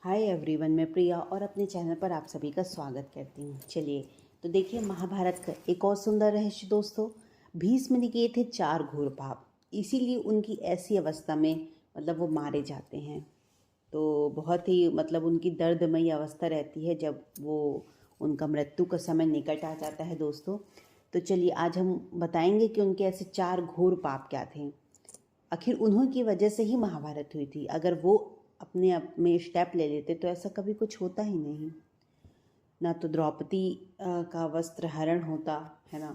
Hi everyone, मैं प्रिया और अपने चैनल पर आप सभी का स्वागत करती हूँ। चलिए तो देखिए महाभारत का एक और सुंदर रहस्य दोस्तों। भीष्म ने किए थे 4 घोर पाप, इसीलिए उनकी ऐसी अवस्था में वो मारे जाते हैं। तो बहुत ही उनकी दर्दमयी अवस्था रहती है जब वो उनका मृत्यु का समय निकट आ जाता है दोस्तों। तो चलिए आज हम बताएंगे कि उनके ऐसे 4 घोर पाप क्या थे। आखिर उन्हीं की वजह से ही महाभारत हुई थी। अगर वो अपने आप में स्टेप ले लेते तो ऐसा कभी कुछ होता ही नहीं। ना तो द्रौपदी का वस्त्र हरण होता, है ना।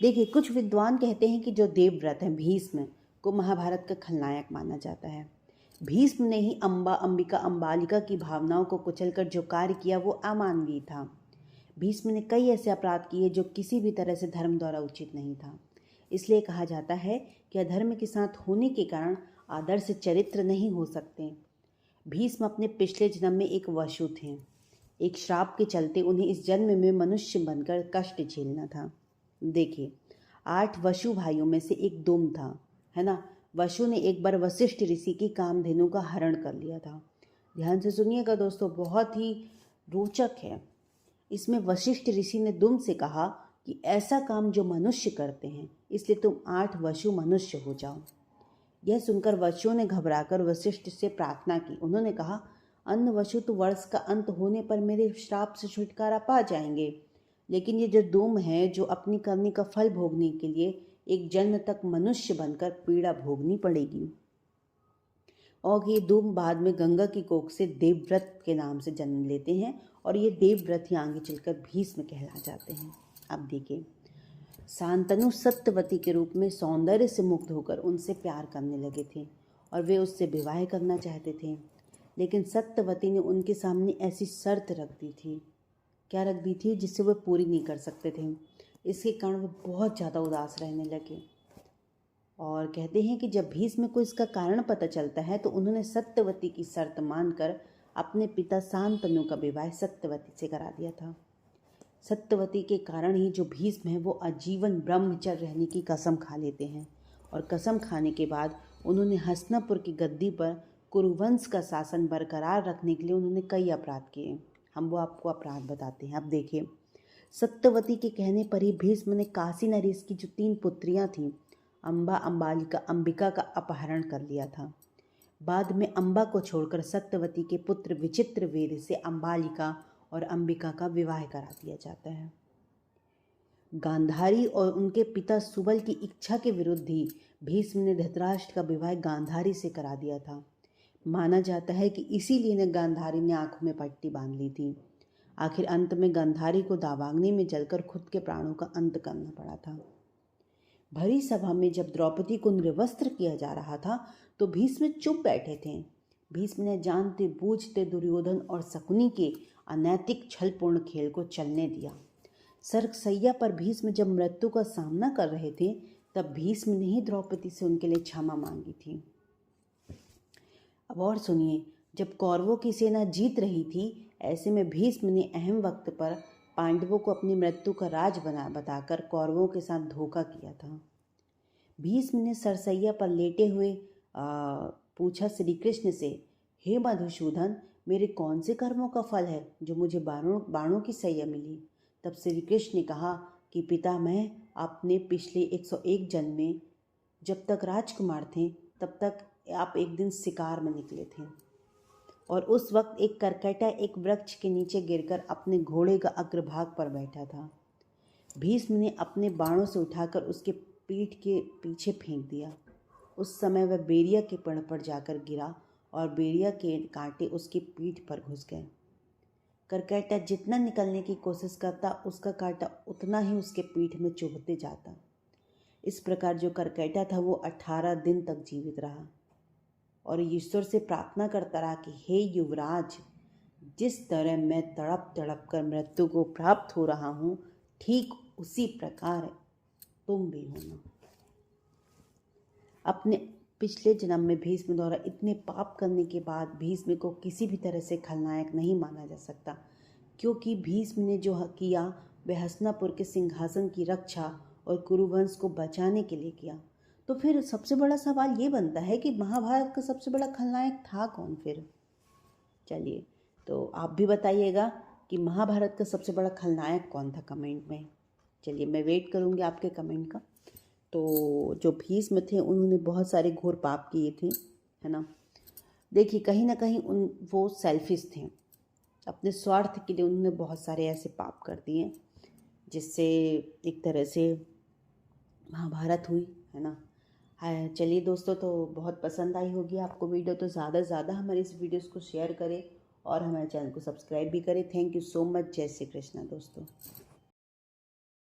देखिए कुछ विद्वान कहते हैं कि जो देवव्रत हैं भीष्म को महाभारत का खलनायक माना जाता है। भीष्म ने ही अम्बा अंबिका अम्बालिका की भावनाओं को कुचलकर जो कार्य किया वो अमानवीय था। भीष्म ने कई ऐसे अपराध किए जो किसी भी तरह से धर्म द्वारा उचित नहीं था। इसलिए कहा जाता है कि अधर्म के साथ होने के कारण आदर्श चरित्र नहीं हो सकते। भीष्म अपने पिछले जन्म में एक वसु थे। एक श्राप के चलते उन्हें इस जन्म में मनुष्य बनकर कष्ट झेलना था। देखिए 8 वसु भाइयों में से एक दुम था, है ना। वसु ने एक बार वशिष्ठ ऋषि की कामधेनु का हरण कर लिया था। ध्यान से सुनिएगा दोस्तों, बहुत ही रोचक है। इसमें वशिष्ठ ऋषि ने दुम से कहा कि ऐसा काम जो मनुष्य करते हैं, इसलिए तुम 8 वसु मनुष्य हो जाओ। यह सुनकर वसुओं ने घबराकर वशिष्ठ से प्रार्थना की। उन्होंने कहा, अन्य वसु तो वर्ष का अंत होने पर मेरे श्राप से छुटकारा पा जाएंगे, लेकिन ये जो दुम है जो अपनी करनी का फल भोगने के लिए एक जन्म तक मनुष्य बनकर पीड़ा भोगनी पड़ेगी। और ये दुम बाद में गंगा की कोख से देवव्रत के नाम से जन्म लेते हैं और ये देवव्रत ही आगे चलकर भीष्म कहला जाते हैं। अब देखिए शांतनु सत्यवती के रूप में सौंदर्य से मुग्ध होकर उनसे प्यार करने लगे थे और वे उससे विवाह करना चाहते थे। लेकिन सत्यवती ने उनके सामने ऐसी शर्त रख दी थी। क्या रख दी थी? जिससे वे पूरी नहीं कर सकते थे। इसके कारण वे बहुत ज़्यादा उदास रहने लगे। और कहते हैं कि जब भीष्म को इसका कारण पता चलता है तो उन्होंने सत्यवती की शर्त मानकर अपने पिता शांतनु का विवाह सत्यवती से करा दिया था। सत्यवती के कारण ही जो भीष्म है वो आजीवन ब्रह्मचर्य रहने की कसम खा लेते हैं और कसम खाने के बाद उन्होंने हस्तिनापुर की गद्दी पर कुरुवंश का शासन बरकरार रखने के लिए उन्होंने कई अपराध किए। हम वो आपको अपराध बताते हैं। अब देखिए सत्यवती के कहने पर ही भीष्म ने काशी नरेश की जो 3 पुत्रियां थीं अम्बा अंबालिका अंबिका का अपहरण कर लिया था। बाद में अम्बा को छोड़कर सत्यवती के पुत्र विचित्र वेद से अंबालिका और अंबिका का विवाह करा दिया जाता है। गांधारी और उनके पिता सुबल की इच्छा के विरुद्ध ही भीष्म ने धृतराष्ट्र का विवाह गांधारी से करा दिया था। माना जाता है कि इसीलिए ने गांधारी ने आंखों में पट्टी बांध ली थी। आखिर अंत में गांधारी को दावाग्नि में जलकर खुद के प्राणों का अंत करना पड़ा था। भरी सभा में जब द्रौपदी को निर्वस्त्र किया जा रहा था तो भीष्म चुप बैठे थे। भीष्म ने जानते बूझते दुर्योधन और शकुनी के अनैतिक छलपूर्ण खेल को चलने दिया। सर्कसैया पर भीष्म जब मृत्यु का सामना कर रहे थे तब भीष्म ने ही द्रौपदी से उनके लिए क्षमा मांगी थी। अब और सुनिए, जब कौरवों की सेना जीत रही थी ऐसे में भीष्म ने अहम वक्त पर पांडवों को अपनी मृत्यु का राज बताकर कौरवों के साथ धोखा किया था। भीष्म ने सरसैया पर लेटे हुए पूछा श्री कृष्ण से, हे मधुसूदन, मेरे कौन से कर्मों का फल है जो मुझे बाणों की सैया मिली। तब श्री कृष्ण ने कहा कि पिता, मैं अपने पिछले 101 जन्म में जब तक राजकुमार थे तब तक आप एक दिन शिकार में निकले थे और उस वक्त एक करकैटा एक वृक्ष के नीचे गिरकर अपने घोड़े का अग्रभाग पर बैठा था। भीष्म ने अपने बाणों से उठाकर उसके पीठ के पीछे फेंक दिया। उस समय वह बेरिया के पेड़ पर जाकर गिरा और बेरिया के कांटे उसकी पीठ पर घुस गए। करकैटा जितना निकलने की कोशिश करता उसका कांटा उतना ही उसके पीठ में चुभते जाता। इस प्रकार जो करकैटा था वो 18 दिन तक जीवित रहा और ईश्वर से प्रार्थना करता रहा कि हे युवराज, जिस तरह मैं तड़प तड़प कर मृत्यु को प्राप्त हो रहा हूँ ठीक उसी प्रकार तुम भी होना। अपने पिछले जन्म में भीष्म द्वारा इतने पाप करने के बाद भीष्म को किसी भी तरह से खलनायक नहीं माना जा सकता, क्योंकि भीष्म ने जो किया वह हस्तिनापुर के सिंहासन की रक्षा और कुरुवंश को बचाने के लिए किया। तो फिर सबसे बड़ा सवाल ये बनता है कि महाभारत का सबसे बड़ा खलनायक था कौन फिर? चलिए तो आप भी बताइएगा कि महाभारत का सबसे बड़ा खलनायक कौन था कमेंट में। चलिए मैं वेट करूँगी आपके कमेंट का। तो जो भीष्म थे उन्होंने बहुत सारे घोर पाप किए थे, है ना। देखिए कहीं ना कहीं वो सेल्फिश थे, अपने स्वार्थ के लिए उन्होंने बहुत सारे ऐसे पाप कर दिए जिससे एक तरह से महाभारत हुई, है ना। हाँ चलिए दोस्तों, तो बहुत पसंद आई होगी आपको वीडियो, तो ज़्यादा से ज़्यादा हमारे इस वीडियोस को शेयर करें और हमारे चैनल को सब्सक्राइब भी करें। Thank you so much. जय श्री कृष्णा दोस्तों।